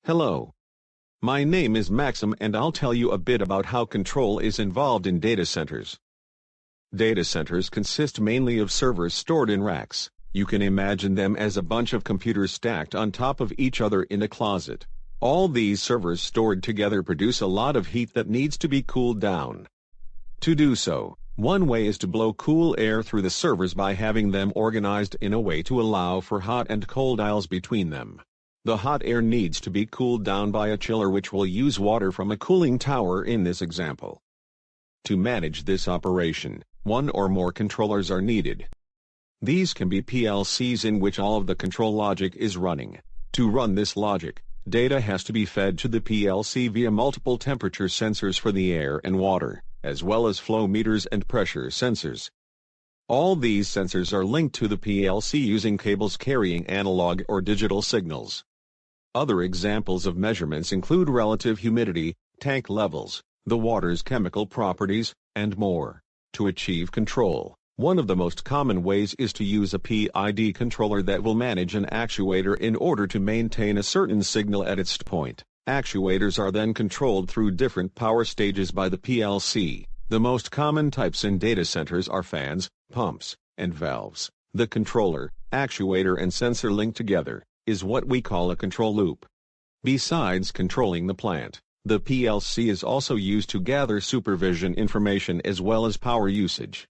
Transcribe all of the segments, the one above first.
Hello. My name is Maxim and I'll tell you a bit about how control is involved in data centers. Data centers consist mainly of servers stored in racks. You can imagine them as a bunch of computers stacked on top of each other in a closet. All these servers stored together produce a lot of heat that needs to be cooled down. To do so, one way is to blow cool air through the servers by having them organized in a way to allow for hot and cold aisles between them. The hot air needs to be cooled down by a chiller, which will use water from a cooling tower in this example. To manage this operation, one or more controllers are needed. These can be PLCs in which all of the control logic is running. To run this logic, data has to be fed to the PLC via multiple temperature sensors for the air and water, as well as flow meters and pressure sensors. All these sensors are linked to the PLC using cables carrying analog or digital signals. Other examples of measurements include relative humidity, tank levels, the water's chemical properties, and more. To achieve control, one of the most common ways is to use a PID controller that will manage an actuator in order to maintain a certain signal at its point. Actuators are then controlled through different power stages by the PLC. The most common types in data centers are fans, pumps, and valves. The controller, actuator and sensor linked together is what we call a control loop. Besides controlling the plant, the PLC is also used to gather supervision information as well as power usage.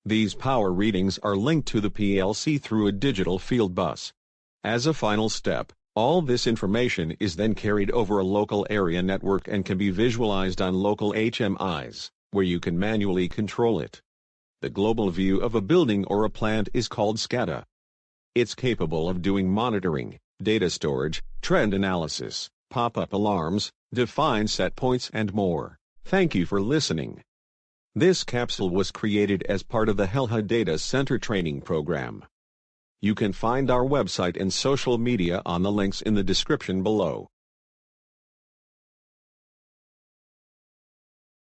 These power readings are linked to the PLC through a digital field bus. As a final step, all this information is then carried over a local area network and can be visualized on local HMIs, where you can manually control it. The global view of a building or a plant is called SCADA. It's capable of doing monitoring, data storage, trend analysis, pop-up alarms, define set points and more. Thank you for listening. This capsule was created as part of the Helha Data Center training program. You can find our website and social media on the links in the description below.